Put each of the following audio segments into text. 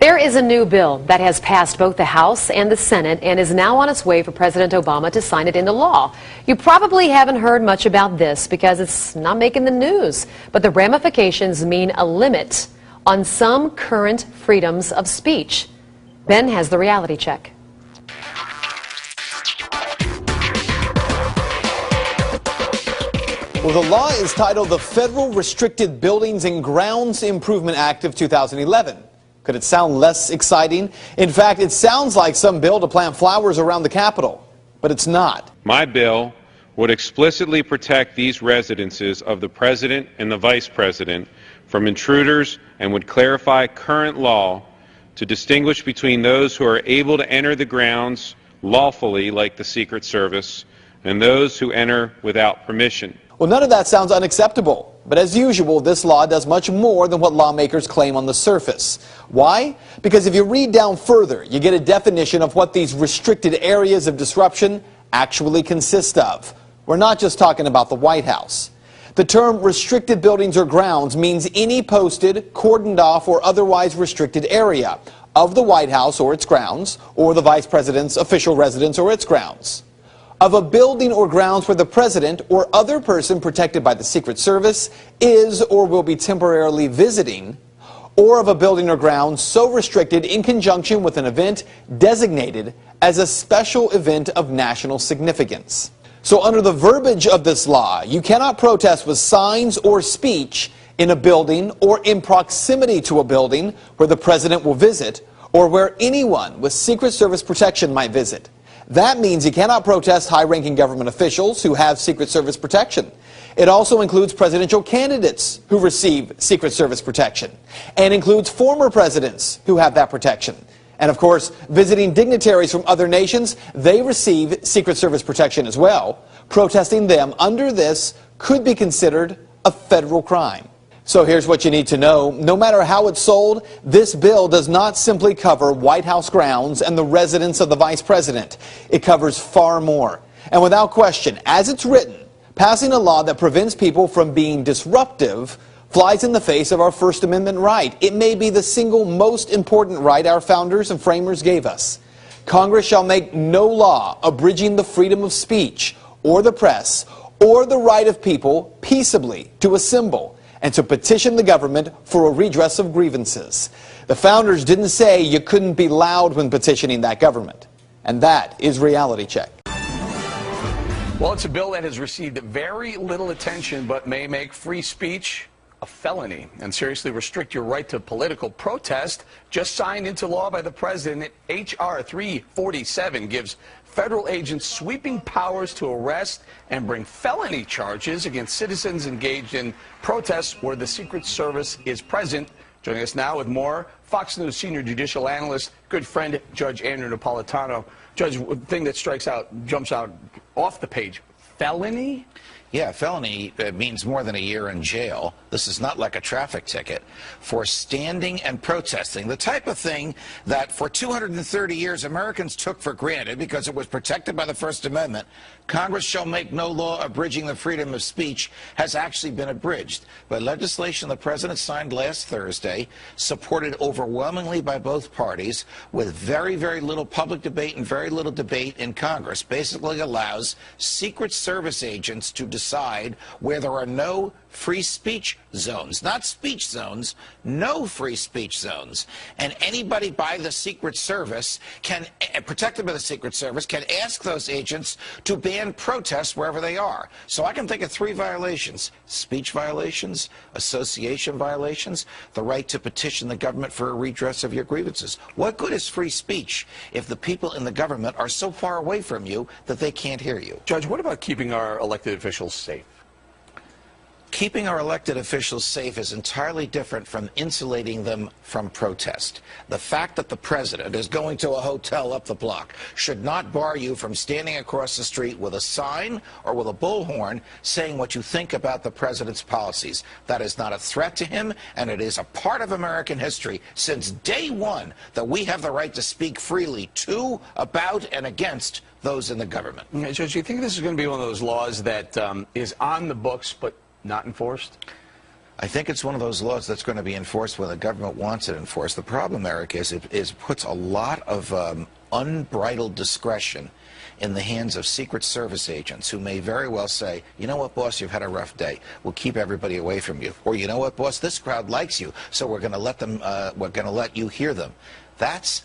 There is a new bill that has passed both the House and the Senate and is now on its way for President Obama to sign it into law. You probably haven't heard much about this because it's not making the news, but the ramifications mean a limit on some current freedoms of speech. Ben has the reality check. Well, the law is titled the Federal Restricted Buildings and Grounds Improvement Act of 2011. Could it sound less exciting? In fact, it sounds like some bill to plant flowers around the Capitol, but it's not. My bill would explicitly protect these residences of the President and the Vice President from intruders and would clarify current law to distinguish between those who are able to enter the grounds lawfully, like the Secret Service, and those who enter without permission. Well, none of that sounds unacceptable. But as usual, this law does much more than what lawmakers claim on the surface. Why? Because if you read down further, you get a definition of what these restricted areas of disruption actually consist of. We're not just talking about the White House. The term restricted buildings or grounds means any posted, cordoned off, or otherwise restricted area of the White House or its grounds, or the Vice President's official residence or its grounds, of a building or grounds where the President or other person protected by the Secret Service is or will be temporarily visiting, or of a building or grounds so restricted in conjunction with an event designated as a special event of national significance. So under the verbiage of this law, you cannot protest with signs or speech in a building or in proximity to a building where the President will visit or where anyone with Secret Service protection might visit. That means you cannot protest high-ranking government officials who have Secret Service protection. It also includes presidential candidates who receive Secret Service protection, and includes former presidents who have that protection. And of course, visiting dignitaries from other nations, they receive Secret Service protection as well. Protesting them under this could be considered a federal crime. So here's what you need to know. No matter how it's sold, this bill does not simply cover White House grounds and the residence of the Vice President. It covers far more. And without question, as it's written, passing a law that prevents people from being disruptive flies in the face of our First Amendment right. It may be the single most important right our founders and framers gave us. Congress shall make no law abridging the freedom of speech or the press or the right of people peaceably to assemble and to petition the government for a redress of grievances. The founders didn't say you couldn't be loud when petitioning that government. And that is Reality Check. Well, it's a bill that has received very little attention but may make free speech a felony and seriously restrict your right to political protest. Just signed into law by the president, H.R. 347 gives federal agents sweeping powers to arrest and bring felony charges against citizens engaged in protests where the Secret Service is present. Joining us now with more, Fox News senior judicial analyst, good friend, Judge Andrew Napolitano. Judge, the thing that jumps out off the page, felony? Yeah, felony means more than a year in jail. This is not like a traffic ticket. For standing and protesting, the type of thing that for 230 years Americans took for granted because it was protected by the First Amendment, Congress shall make no law abridging the freedom of speech, has actually been abridged by legislation the President signed last Thursday, supported overwhelmingly by both parties, with very, very little public debate and very little debate in Congress. Basically allows Secret Service agents to decide where there are no free speech zones, not speech zones, no free speech zones. And anybody by the Secret Service can, protected by the Secret Service, can ask those agents to ban protests wherever they are. So I can think of 3 violations: speech violations, association violations, the right to petition the government for a redress of your grievances. What good is free speech if the people in the government are so far away from you that they can't hear you? Judge, what about keeping our elected officials safe? Keeping our elected officials safe is entirely different from insulating them from protest. The fact that the president is going to a hotel up the block should not bar you from standing across the street with a sign or with a bullhorn saying what you think about the president's policies. That is not a threat to him, and it is a part of American history since day one that we have the right to speak freely to, about, and against those in the government. Judge, do you think this is going to be one of those laws that is on the books but not enforced? I think it's one of those laws that's going to be enforced when the government wants it enforced. The problem, Eric, is it puts a lot of unbridled discretion in the hands of Secret Service agents who may very well say, you know what, boss, you've had a rough day. We'll keep everybody away from you. Or, you know what, boss, this crowd likes you, so we're going to let them, we're going to let you hear them. That's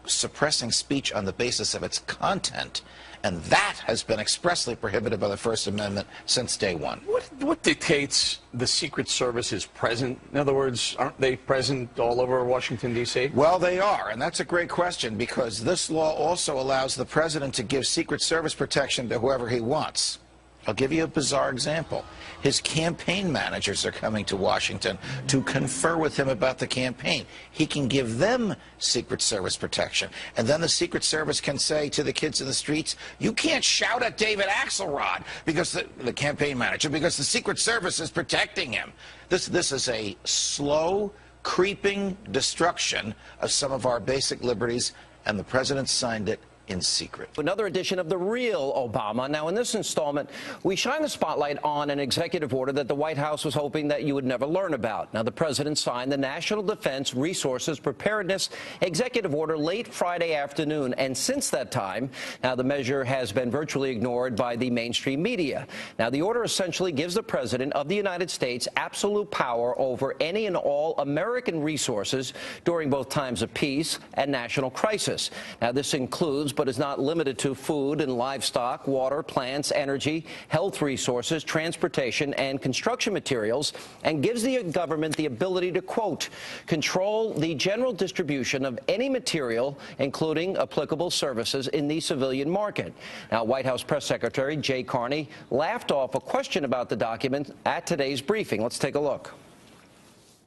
suppressing speech on the basis of its content. And that has been expressly prohibited by the First Amendment since day one. What dictates the Secret Service is present? In other words, aren't they present all over Washington, D.C.? Well, they are, and that's a great question, because this law also allows the president to give Secret Service protection to whoever he wants. I'll give you a bizarre example. His campaign managers are coming to Washington to confer with him about the campaign. He can give them Secret Service protection. And then the Secret Service can say to the kids in the streets, you can't shout at David Axelrod, because the campaign manager, because the Secret Service is protecting him. This is a slow, creeping destruction of some of our basic liberties, and the president signed it in secret. Another edition of The Real Obama. Now, in this installment, we shine the spotlight on an executive order that the White House was hoping that you would never learn about. Now, the president signed the National Defense Resources Preparedness Executive Order late Friday afternoon. And since that time, now the measure has been virtually ignored by the mainstream media. Now, the order essentially gives the president of the United States absolute power over any and all American resources during both times of peace and national crisis. Now, this includes, but is not limited to, food and livestock, water, plants, energy, health resources, transportation, and construction materials, and gives the government the ability to, quote, control the general distribution of any material, including applicable services, in the civilian market. Now, White House Press Secretary Jay Carney laughed off a question about the document at today's briefing. Let's take a look.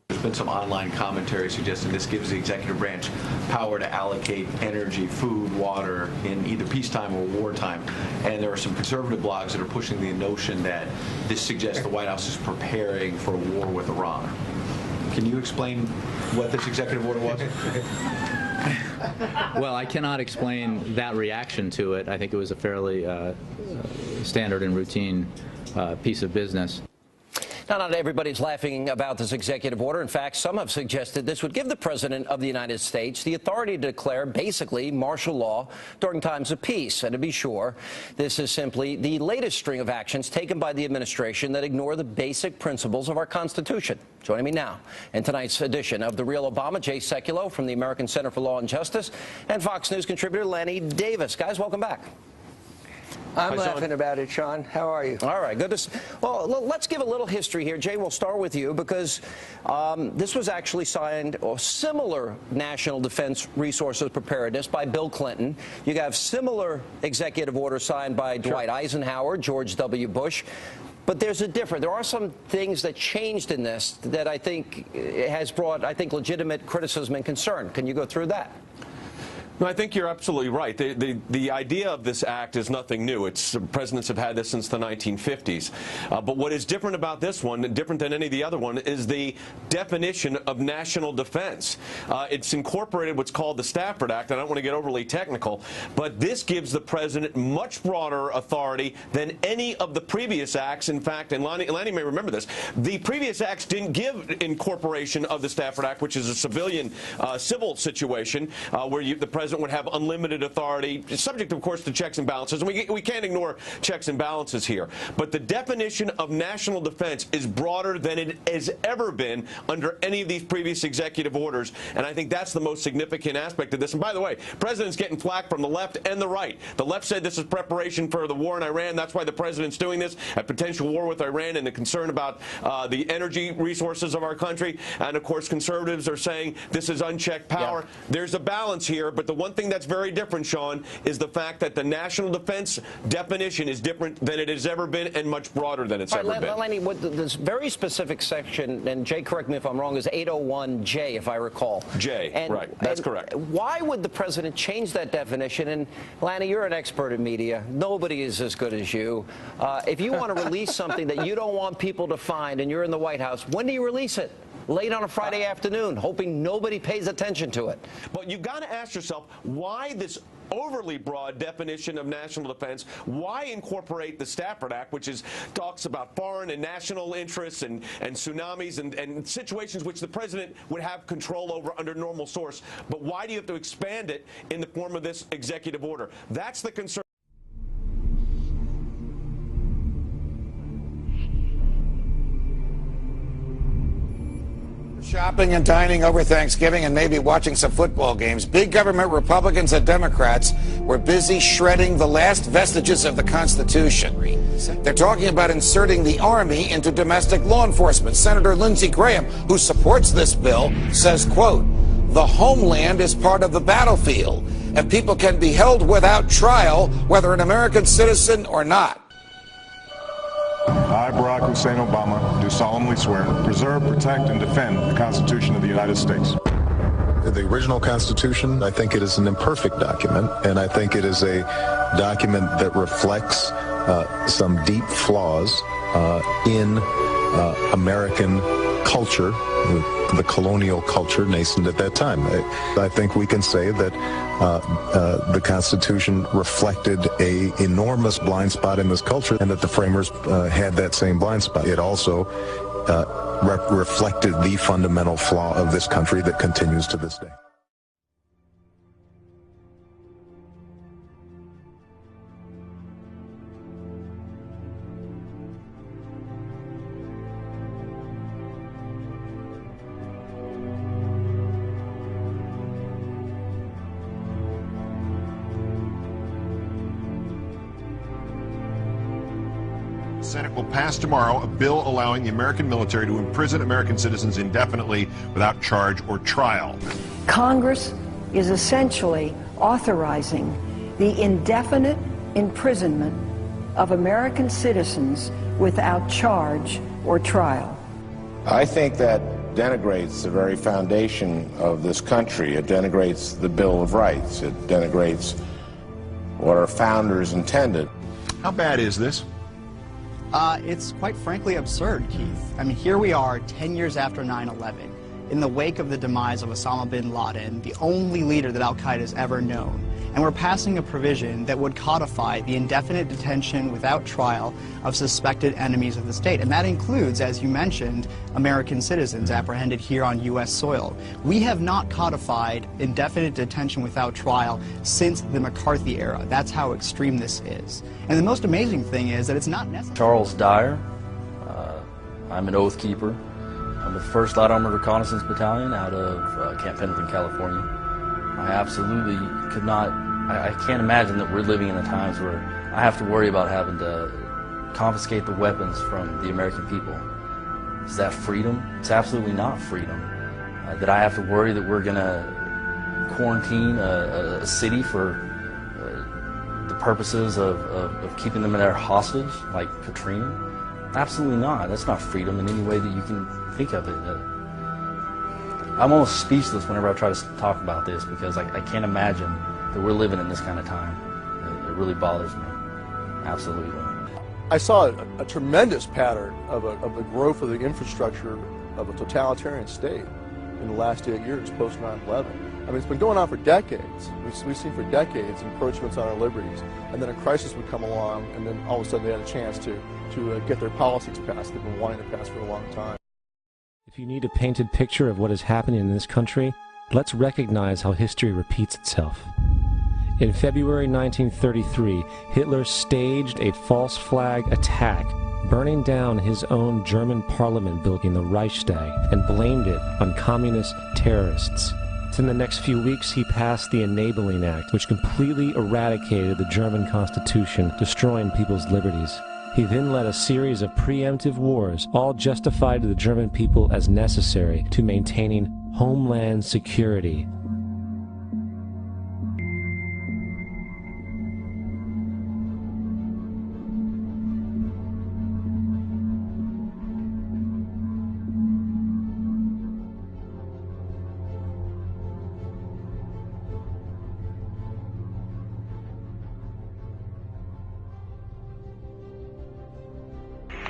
There's been some online commentary suggesting this gives the executive branch power to allocate energy, food, water in either peacetime or wartime. And there are some conservative blogs that are pushing the notion that this suggests the White House is preparing for a war with Iran. Can you explain what this executive order was? Well, I cannot explain that reaction to it. I think it was a fairly standard and routine piece of business. Now, not everybody's laughing about this executive order. In fact, some have suggested this would give the president of the United States the authority to declare basically martial law during times of peace. And to be sure, this is simply the latest string of actions taken by the administration that ignore the basic principles of our Constitution. Joining me now in tonight's edition of The Real Obama, Jay Sekulow from the American Center for Law and Justice, and Fox News contributor Lanny Davis. Guys, welcome back. I'm laughing about it, Sean. How are you? All right, good. Well, let's give a little history here. Jay, we'll start with you, because this was actually signed, or similar National Defense Resources Preparedness, by Bill Clinton. You have similar executive order signed by Dwight Eisenhower, George W. Bush. But there's a difference. There are some things that changed in this that I think has brought, legitimate criticism and concern. Can you go through that? No, I think you're absolutely right. The idea of this act is nothing new. Presidents have had this since the 1950s. But what is different about this one, different than any of the other one, is the definition of national defense. It's incorporated what's called the Stafford Act. I don't want to get overly technical, but this gives the president much broader authority than any of the previous acts. In fact, and Lanny may remember this, the previous acts didn't give incorporation of the Stafford Act, which is a civilian civil situation where the president would have unlimited authority, subject, of course, to checks and balances. And we can't ignore checks and balances here. But the definition of national defense is broader than it has ever been under any of these previous executive orders. And I think that's the most significant aspect of this. And by the way, president's getting flack from the left and the right. The left said this is preparation for the war in Iran. That's why the president's doing this, a potential war with Iran and the concern about the energy resources of our country. And, of course, conservatives are saying this is unchecked power. Yeah. There's a balance here, but the one thing that's very different, Sean, is the fact that the national defense definition is different than it has ever been and much broader than it's ever been. Lenny, this very specific section, and Jay, correct me if I'm wrong, is 801J, if I recall. J, right. That's correct. Why would the president change that definition? And, Lanny, you're an expert in media. Nobody is as good as you. If you want to release something that you don't want people to find and you're in the White House, when do you release it? late on a Friday afternoon, hoping nobody pays attention to it. But you've got to ask yourself, why this overly broad definition of national defense? Why incorporate the Stafford Act, which talks about foreign and national interests and tsunamis and situations which the president would have control over under normal source? But why do you have to expand it in the form of this executive order? That's the concern. Shopping and dining over Thanksgiving and maybe watching some football games. Big government Republicans and Democrats were busy shredding the last vestiges of the Constitution. They're talking about inserting the Army into domestic law enforcement. Senator Lindsey Graham, who supports this bill, says, quote, "The homeland is part of the battlefield, and people can be held without trial, whether an American citizen or not." I, Barack Hussein Obama, do solemnly swear to preserve, protect, and defend the Constitution of the United States. The original Constitution, I think it is an imperfect document, and I think it is a document that reflects some deep flaws in American culture, the colonial culture nascent at that time. I think we can say that the Constitution reflected an enormous blind spot in this culture, and that the framers had that same blind spot. It also reflected the fundamental flaw of this country that continues to this day. The Senate will pass tomorrow a bill allowing the American military to imprison American citizens indefinitely without charge or trial. Congress is essentially authorizing the indefinite imprisonment of American citizens without charge or trial. I think that denigrates the very foundation of this country. It denigrates the Bill of Rights. It denigrates what our founders intended. How bad is this? It's quite frankly absurd, Keith. I mean, here we are 10 years after 9/11, in the wake of the demise of Osama bin Laden, the only leader that al-Qaeda has ever known. And we're passing a provision that would codify the indefinite detention without trial of suspected enemies of the state. And that includes, as you mentioned, American citizens apprehended here on U.S. soil. We have not codified indefinite detention without trial since the McCarthy era. That's how extreme this is. And the most amazing thing is that it's not necessary. Charles Dyer. I'm an oath keeper. I'm with 1st Light Armored Reconnaissance Battalion out of Camp Pendleton, California. I absolutely could not, I can't imagine that we're living in the times where I have to worry about having to confiscate the weapons from the American people. Is that freedom? It's absolutely not freedom. That I have to worry that we're going to quarantine a city for the purposes of keeping them in their hostage, like Katrina? Absolutely not. That's not freedom in any way that you can think of it. I'm almost speechless whenever I try to talk about this because I can't imagine that we're living in this kind of time. It really bothers me. Absolutely. I saw a tremendous pattern of the growth of the infrastructure of a totalitarian state in the last 8 years post 9/11. I mean, it's been going on for decades. We've seen for decades encroachments on our liberties, and then a crisis would come along, and then all of a sudden they had a chance to get their policies passed they've been wanting to pass for a long time. If you need a painted picture of what is happening in this country, let's recognize how history repeats itself. In February 1933, Hitler staged a false flag attack, burning down his own German parliament building, the Reichstag, and blamed it on communist terrorists. In the next few weeks, he passed the Enabling Act, which completely eradicated the German Constitution, destroying people's liberties. He then led a series of preemptive wars, all justified to the German people as necessary to maintaining homeland security.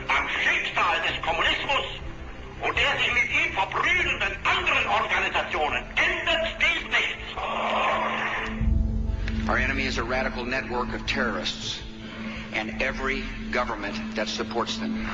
Am Schicksal des Kommunismus und der sich mit ihm verbrüdert is a radical network of terrorists and every government that supports them.